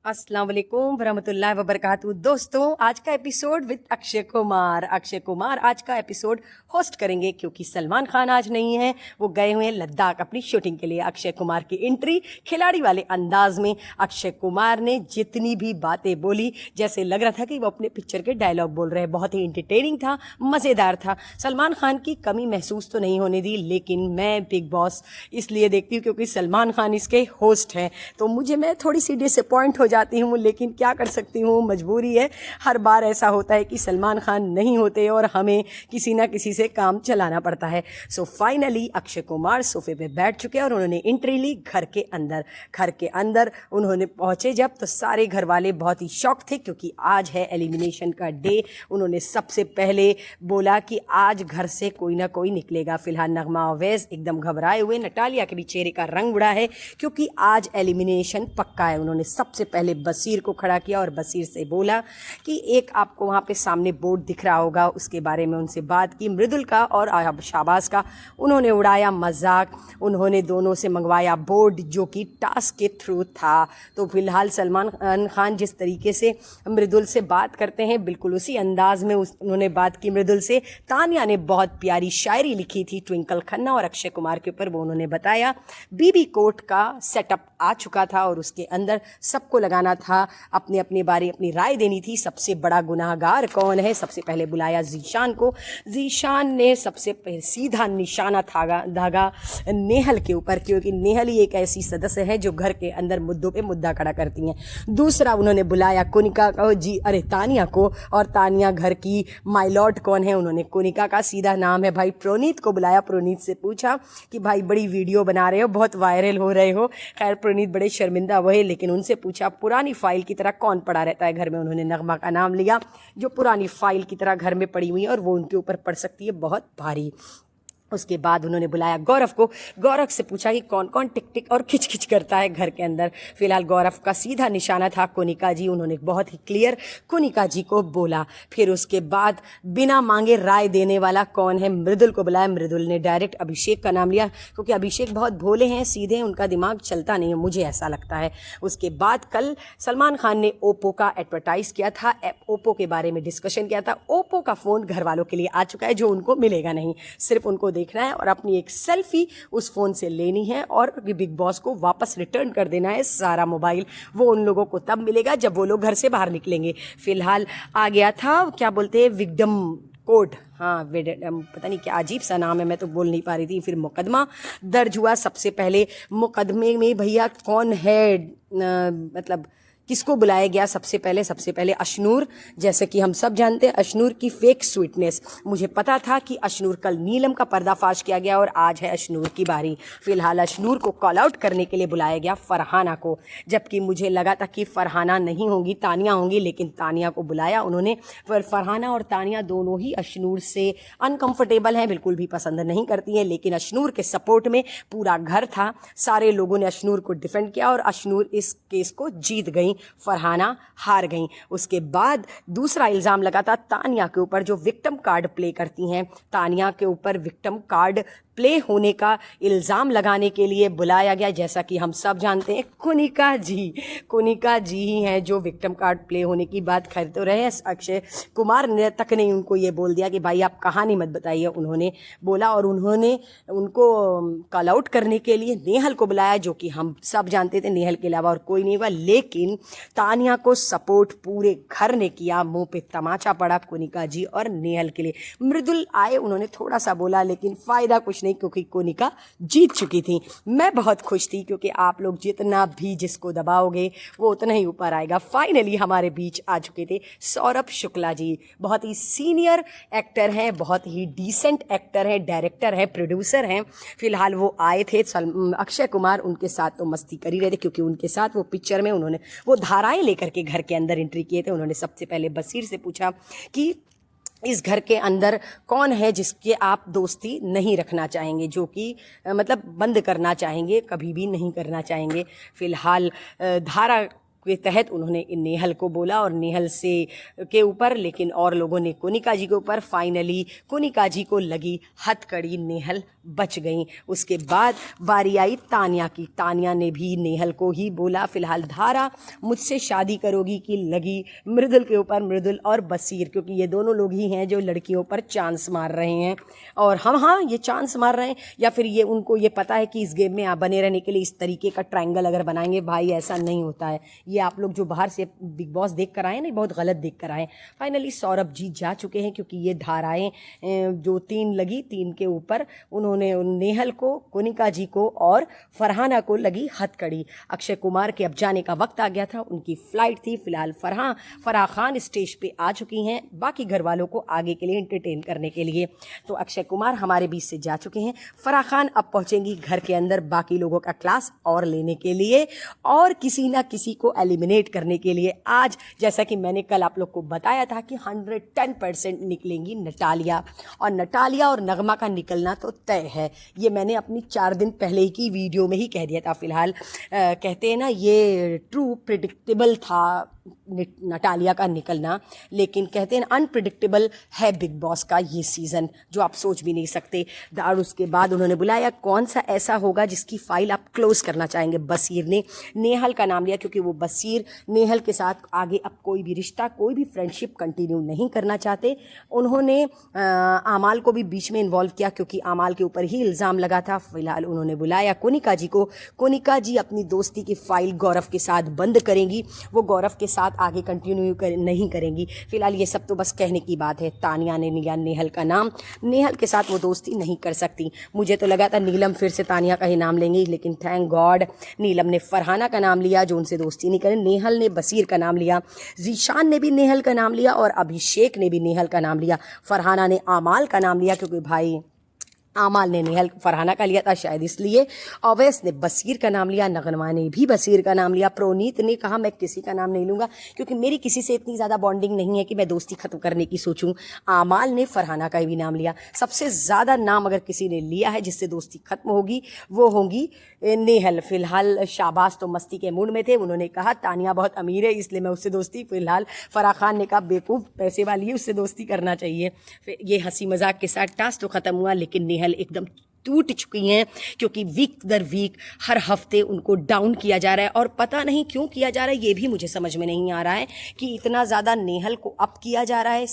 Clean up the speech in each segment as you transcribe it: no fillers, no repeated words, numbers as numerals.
अस्सलाम वालेकुम वरहमतुल्लाहि वबरकातुहू। दोस्तों, आज का एपिसोड विद अक्षय कुमार। अक्षय कुमार आज का एपिसोड होस्ट करेंगे क्योंकि सलमान खान आज नहीं है, वो गए हुए हैं लद्दाख अपनी शूटिंग के लिए। अक्षय कुमार की एंट्री खिलाड़ी वाले अंदाज में अक्षय कुमार ने जितनी भी बातें बोली, जैसे लग रहा था कि वो अपने पिक्चर के डायलॉग बोल रहे हैं। बहुत ही इंटरटेनिंग था, मज़ेदार था। सलमान खान की कमी महसूस तो नहीं होने दी, लेकिन मैं बिग बॉस इसलिए देखती हूँ क्योंकि सलमान खान इसके होस्ट हैं, तो मैं थोड़ी सी डिसअपॉइंट हो जाती हूँ, लेकिन क्या कर सकती हूँ, मजबूरी है। हर बार ऐसा होता है कि सलमान खान नहीं होते और हमें किसी ना किसी से काम चलाना पड़ता है। सो फाइनली अक्षय कुमार सोफे पे बैठ चुके और उन्होंने एंट्री ली घर के अंदर। घर के अंदर उन्होंने पहुँचे जब, तो सारे घर वाले बहुत ही शॉक थे क्योंकि आज है एलिमिनेशन का डे। उन्होंने सबसे पहले बोला कि आज घर से कोई ना कोई निकलेगा। फिलहाल नगमा अवैस एकदम घबराए हुए, नटालिया के भी चेहरे का रंग उड़ा है क्योंकि आज एलिमिनेशन पक्का है। उन्होंने सबसे पहले बसीर को खड़ा किया और बसीर से बोला कि एक आपको वहाँ पे सामने बोर्ड दिख रहा होगा, उसके बारे में उनसे बात की। मृदुल का और शाबाश का उन्होंने उड़ाया मजाक। उन्होंने दोनों से मंगवाया बोर्ड जो कि टास्क के थ्रू था। तो फिलहाल सलमान खान जिस तरीके से मृदुल से बात करते हैं, बिल्कुल उसी अंदाज में उन्होंने बात की मृदुल से। तानिया ने बहुत प्यारी शायरी लिखी थी ट्विंकल खन्ना और अक्षय कुमार के ऊपर, वो उन्होंने बताया। बीबी कोर्ट का सेटअप आ चुका था और उसके अंदर सबको लगाना था, अपनी अपनी बारी अपनी राय देनी थी। सबसे बड़ा गुनाहगार कौन है, सबसे पहले बुलाया जीशान को। जीशान ने सबसे पहले सीधा निशाना धागा नेहल के ऊपर, क्योंकि नेहल ही एक ऐसी सदस्य है जो घर के अंदर मुद्दों पे मुद्दा खड़ा करती हैं। दूसरा उन्होंने बुलाया कोनिका को, तानिया को, और तानिया घर की माय लॉर्ड कौन है, उन्होंने कोनिका का सीधा नाम है भाई प्रोनीत को बुलाया। प्रोनीत से पूछा कि भाई बड़ी वीडियो बना रहे हो, बहुत वायरल हो रहे हो। खैर प्रोनीत बड़े शर्मिंदा हुए, लेकिन उनसे पूछा पुरानी फाइल की तरह कौन पड़ा रहता है घर में। उन्होंने नगमा का नाम लिया जो पुरानी फाइल की तरह घर में पड़ी हुई है और वो उनके ऊपर पड़ सकती है बहुत भारी। उसके बाद उन्होंने बुलाया गौरव को। गौरव से पूछा कि कौन कौन टिक टिक और खिच खिच करता है घर के अंदर। फिलहाल गौरव का सीधा निशाना था कोनिका जी। उन्होंने बहुत ही क्लियर कोनिका जी को बोला। फिर उसके बाद बिना मांगे राय देने वाला कौन है, मृदुल को बुलाया। मृदुल ने डायरेक्ट अभिषेक का नाम लिया क्योंकि अभिषेक बहुत भोले हैं, सीधे हैं, उनका दिमाग चलता नहीं है, मुझे ऐसा लगता है। उसके बाद कल सलमान खान ने ओप्पो का एडवर्टाइज किया था, ओप्पो के बारे में डिस्कशन किया था। ओप्पो का फ़ोन घर वालों के लिए आ चुका है जो उनको मिलेगा नहीं, सिर्फ उनको देखना है और अपनी एक सेल्फी उस फोन से लेनी है और बिग बॉस को वापस रिटर्न कर देना है सारा मोबाइल। वो उन लोगों को तब मिलेगा जब वो लोग घर से बाहर निकलेंगे। फिलहाल आ गया था, क्या बोलते हैं, विक्टिम कोड, हाँ पता नहीं क्या अजीब सा नाम है, मैं तो बोल नहीं पा रही थी। फिर मुकदमा दर्ज हुआ। सबसे पहले मुकदमे में भैया कौन है, मतलब किसको बुलाया गया सबसे पहले अशनूर। जैसे कि हम सब जानते हैं अशनूर की फेक स्वीटनेस। मुझे पता था कि अशनूर, कल नीलम का पर्दाफाश किया गया और आज है अशनूर की बारी। फिलहाल अशनूर को कॉल आउट करने के लिए बुलाया गया फरहाना को, जबकि मुझे लगा था कि फरहाना नहीं होंगी, तानिया होंगी, लेकिन तानिया को बुलाया उन्होंने। पर फरहाना और तानिया दोनों ही अशनूर से अनकंफर्टेबल हैं, बिल्कुल भी पसंद नहीं करती हैं, लेकिन अशनूर के सपोर्ट में पूरा घर था। सारे लोगों ने अशनूर को डिफेंड किया और अशनूर इस केस को जीत गई, फरहाना हार गई। उसके बाद दूसरा इल्ज़ाम लगा था तानिया के ऊपर जो विक्टिम कार्ड प्ले करती हैं। तानिया के ऊपर विक्टिम कार्ड प्ले होने का इल्ज़ाम लगाने के लिए बुलाया गया। जैसा कि हम सब जानते हैं कोनिका जी ही हैं जो विक्टिम कार्ड प्ले होने की बात कर तो रहे हैं। अक्षय कुमार ने तक ने उनको ये बोल दिया कि भाई आप कहानी मत बताइए, उन्होंने बोला। और उन्होंने उनको कॉल आउट करने के लिए नेहल को बुलाया, जो कि हम सब जानते थे नेहल के अलावा और कोई नहीं हुआ। लेकिन तानिया को सपोर्ट पूरे घर ने किया, मुंह पे तमाचा पड़ा कोनिका जी और नेहल के लिए। मृदुल आए, उन्होंने थोड़ा सा बोला, लेकिन फ़ायदा कुछ नहीं क्योंकि कोनिका जीत चुकी थी। मैं बहुत खुश थी क्योंकि आप लोग जितना भी जिसको दबाओगे वो उतना ही ऊपर आएगा। फाइनली हमारे बीच आ चुके थे सौरभ शुक्ला जी। बहुत ही सीनियर एक्टर हैं, बहुत ही डिसेंट एक्टर हैं, डायरेक्टर हैं, प्रोड्यूसर हैं। फिलहाल वो आए थे, अक्षय कुमार उनके साथ तो मस्ती कर ही रहे थे क्योंकि उनके साथ वो पिक्चर में उन्होंने वो धाराएं लेकर के घर के अंदर एंट्री किए थे। उन्होंने सबसे पहले बसीर से पूछा कि इस घर के अंदर कौन है जिसके आप दोस्ती नहीं रखना चाहेंगे, जो कि मतलब बंद करना चाहेंगे, कभी भी नहीं करना चाहेंगे। फिलहाल धारा के तहत उन्होंने नेहल को बोला और नेहल से के ऊपर, लेकिन और लोगों ने कोनिका जी के ऊपर। फाइनली कोनिका जी को लगी हथकड़ी नेहल बच गईं। उसके बाद बारी आई तानिया की। तानिया ने भी नेहल को ही बोला, फिलहाल धारा मुझसे शादी करोगी कि लगी मृदुल के ऊपर, मृदुल और बसीर, क्योंकि ये दोनों लोग ही हैं जो लड़कियों पर चांस मार रहे हैं। और हम हाँ ये चांस मार रहे हैं या फिर ये उनको ये पता है कि इस गेम में आप बने रहने के लिए इस तरीके का ट्रायंगल अगर बनाएंगे, भाई ऐसा नहीं होता है। ये आप लोग जो बाहर से बिग बॉस देख कर आए ना, बहुत गलत देख कर आए। फाइनली सौरभ जीत जा चुके हैं क्योंकि ये धाराएं जो 3 लगी, 3 के ऊपर उन्होंने नेहल को, कोनिका जी को और फरहाना को लगी हथकड़ी। अक्षय कुमार के अब जाने का वक्त आ गया था, उनकी फ्लाइट थी। फिलहाल फराह खान स्टेज पे आ चुकी हैं बाकी घर वालों को आगे के लिए एंटरटेन करने के लिए। तो अक्षय कुमार हमारे बीच से जा चुके हैं। फराह खान अब पहुंचेंगी घर के अंदर बाकी लोगों का क्लास और लेने के लिए और किसी ना किसी को एलिमिनेट करने के लिए। आज जैसा कि मैंने कल आप लोग को बताया था कि 110% निकलेंगी नटालिया, और नटालिया और नगमा का निकलना तो तय है। ये मैंने अपनी 4 दिन पहले की वीडियो में ही कह दिया था। फिलहाल कहते हैं ना, ये ट्रू प्रिडिक्टेबल था नटालिया का निकलना, लेकिन कहते हैं अनप्रिडिक्टेबल है बिग बॉस का ये सीज़न, जो आप सोच भी नहीं सकते। और उसके बाद उन्होंने बुलाया, कौन सा ऐसा होगा जिसकी फाइल आप क्लोज करना चाहेंगे। बसीर ने नेहल का नाम लिया क्योंकि वो बसीर नेहल के साथ आगे अब कोई भी रिश्ता, कोई भी फ्रेंडशिप कंटिन्यू नहीं करना चाहते। उन्होंने आमाल को भी बीच में इन्वॉल्व किया क्योंकि आमाल के ऊपर ही इल्ज़ाम लगा था। फिलहाल उन्होंने बुलाया कोनिका जी को। कोनिका जी अपनी दोस्ती की फाइल गौरव के साथ बंद करेंगी, वो गौरव के साथ आगे कंटिन्यू नहीं करेंगी। फिलहाल ये सब तो बस कहने की बात है। तानिया ने लिया नेहल का नाम, नेहल के साथ वो दोस्ती नहीं कर सकती। मुझे तो लगा था नीलम फिर से तानिया का ही नाम लेंगी, लेकिन थैंक गॉड नीलम ने फरहाना का नाम लिया जो उनसे दोस्ती नहीं करे। नेहल ने बसीर का नाम लिया, जीशान ने भी नेहल का नाम लिया और अभिषेक ने भी नेहल का नाम लिया। फरहाना ने आमाल का नाम लिया क्योंकि भाई आमाल ने नेहल फरहाना का लिया था शायद इसलिए। अवैस ने बसीर का नाम लिया, नगमा ने भी बसीर का नाम लिया। प्रोनीत ने कहा मैं किसी का नाम नहीं लूँगा क्योंकि मेरी किसी से इतनी ज़्यादा बॉन्डिंग नहीं है कि मैं दोस्ती ख़त्म करने की सोचूं। आमाल ने फरहाना का भी नाम लिया। सबसे ज़्यादा नाम अगर किसी ने लिया है जिससे दोस्ती ख़त्म होगी वो होगी नेहल। फिलहाल शाबाश तो मस्ती के मूड में थे, उन्होंने कहा तानिया बहुत अमीर है इसलिए मैं उससे दोस्ती। फिलहाल फराह खान ने कहा बेवकूफ़ पैसे वाली है, उससे दोस्ती करना चाहिए। फिर ये हंसी मजाक के साथ टास्क तो ख़त्म हुआ, लेकिन नेहल एकदम टूट चुकी हैं क्योंकि वीक दर वीक हर हफ्ते उनको डाउन किया जा रहा है और पता नहीं क्यों किया जा रहा है, ये भी मुझे समझ में नहीं आ रहा है कि इतना ज़्यादा नेहल को अप किया जा रहा है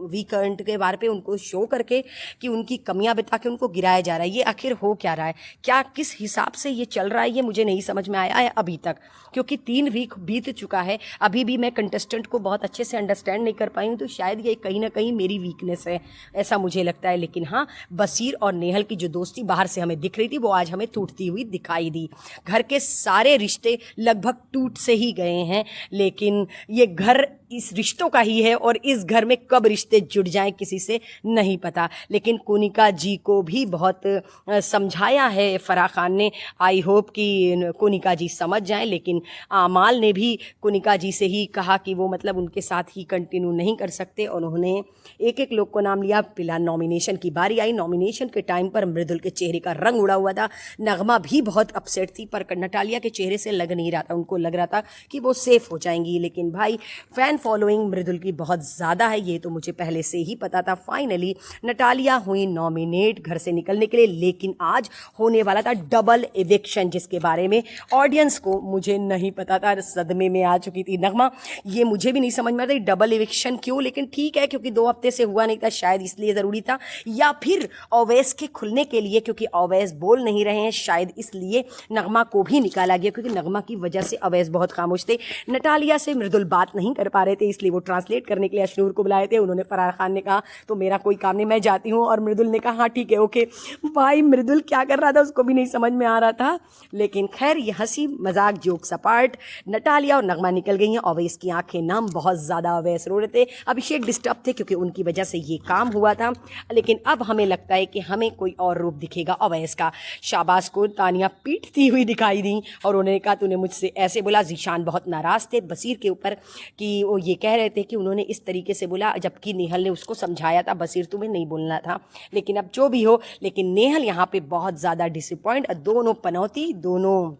वीकेंड के बारे पे उनको शो करके कि उनकी कमियां बता के उनको गिराया जा रहा है। ये आखिर हो क्या रहा है, क्या किस हिसाब से ये चल रहा है, ये मुझे नहीं समझ में आया है अभी तक, क्योंकि 3 वीक बीत चुका है। अभी भी मैं कंटेस्टेंट को बहुत अच्छे से अंडरस्टैंड नहीं कर पाई हूँ, तो शायद ये कहीं ना कहीं मेरी वीकनेस है, ऐसा मुझे लगता है। लेकिन हाँ, बसीर और नेहल की जो दोस्ती बाहर से हमें दिख रही थी वो आज हमें टूटती हुई दिखाई दी। घर के सारे रिश्ते लगभग टूट से ही गए हैं, लेकिन ये घर इस रिश्तों का ही है और इस घर में कब रिश्ते जुड़ जाएं किसी से नहीं पता। लेकिन कोनिका जी को भी बहुत समझाया है फराह खान ने, आई होप कि कोनिका जी समझ जाएं। लेकिन आमाल ने भी कोनिका जी से ही कहा कि वो मतलब उनके साथ ही कंटिन्यू नहीं कर सकते और उन्होंने एक एक लोग को नाम लिया। फिलहाल नॉमिनेशन की बारी आई। नॉमिनेशन के टाइम पर मृदुल के चेहरे का रंग उड़ा हुआ था, नगमा भी बहुत अपसेट थी, पर नटालिया के चेहरे से लग नहीं रहा था, उनको लग रहा था कि वो सेफ हो जाएंगी। लेकिन भाई फैन फॉलोइंग मृदुल की बहुत ज़्यादा है, ये तो मुझे पहले से ही पता था। फाइनली नटालिया हुई नॉमिनेट घर से निकलने के लिए, लेकिन आज होने वाला था डबल इविक्शन, जिसके बारे में ऑडियंस को मुझे नहीं पता था। सदमे में आ चुकी थी नगमा, ये मुझे भी नहीं समझ में आता डबल इविक्शन क्यों, लेकिन ठीक है क्योंकि 2 हफ्ते से हुआ नहीं था, शायद इसलिए ज़रूरी था, या फिर अवैस के खुलने के लिए क्योंकि अवैस बोल नहीं रहे हैं, शायद इसलिए नगमा को भी निकाला गया क्योंकि नगमा की वजह से अवैस बहुत खामोश थे। नटालिया से मृदुल बात नहीं कर पा रहे थे, इसलिए वो ट्रांसलेट करने के लिए अशनूर को बुलाए थे। उन्होंने फराह खान ने कहा तो मेरा कोई काम नहीं, मैं जाती हूँ, और मृदुल ने कहा हाँ ठीक है ओके। भाई मृदुल क्या कर रहा था उसको भी नहीं समझ में आ रहा था। लेकिन खैर ये हंसी मजाक जोक्स अपार्ट, नटालिया और नगमा निकल गई हैं। अवैस की आंखें नम, बहुत ज़्यादा अवैस रो रहे थे। अभिषेक डिस्टर्ब थे क्योंकि उनकी वजह से ये काम हुआ था, लेकिन अब हमें लगता है कि हमें कोई और रूप दिखेगा अवैस का। शाबाश को तानिया पीटती हुई दिखाई दी और उन्होंने कहा तूने मुझसे ऐसे बोला। जीशान बहुत नाराज़ थे बसीर के ऊपर कि वो ये कह रहे थे कि उन्होंने इस तरीके से बोला, जबकि नेहल ने उसको समझाया था बसीर तुम्हें नहीं बोलना था। लेकिन अब जो भी हो, लेकिन नेहल यहाँ पे बहुत ज़्यादा डिसअपॉइंट, दोनों पनौती, दोनों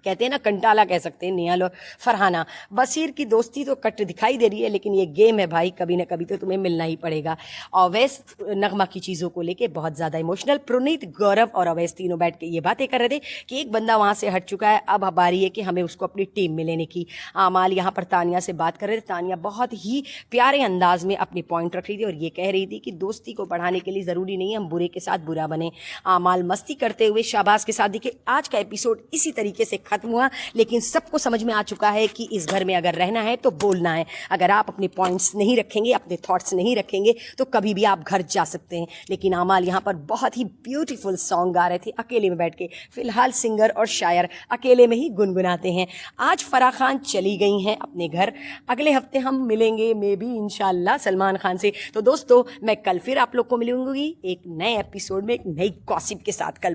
कहते हैं ना कंटाला कह सकते हैं निहाल और फरहाना। बशीर की दोस्ती तो कट दिखाई दे रही है, लेकिन ये गेम है भाई, कभी ना कभी तो तुम्हें मिलना ही पड़ेगा। अवैस नगमा की चीज़ों को लेके बहुत ज़्यादा इमोशनल। प्रोनीत, गौरव और अवैस तीनों बैठ के ये बातें कर रहे थे कि एक बंदा वहाँ से हट चुका है, अब बारी है कि हमें उसको अपनी टीम में लेने की। आमाल यहाँ पर तानिया से बात कर रहे थे। तानिया बहुत ही प्यारे अंदाज में अपनी पॉइंट रख रही थी और ये कह रही थी कि दोस्ती को बढ़ाने के लिए ज़रूरी नहीं है हम बुरे के साथ बुरा बने। आमाल मस्ती करते हुए शाबाश के साथ दिखे। आज का एपिसोड इसी तरीके से खत्म हुआ, लेकिन सबको समझ में आ चुका है कि इस घर में अगर रहना है तो बोलना है। अगर आप अपने पॉइंट्स नहीं रखेंगे, अपने थॉट्स नहीं रखेंगे, तो कभी भी आप घर जा सकते हैं। लेकिन आमाल यहाँ पर बहुत ही ब्यूटीफुल सॉन्ग गा रहे थे अकेले में बैठ के। फिलहाल सिंगर और शायर अकेले में ही गुनगुनाते हैं। आज फराह खान चली गई हैं अपने घर। अगले हफ्ते हम मिलेंगे मे बी इंशाल्लाह सलमान खान से। तो दोस्तों, मैं कल फिर आप लोग को मिलूंगी एक नए एपिसोड में, एक नई गॉसिप के साथ। कल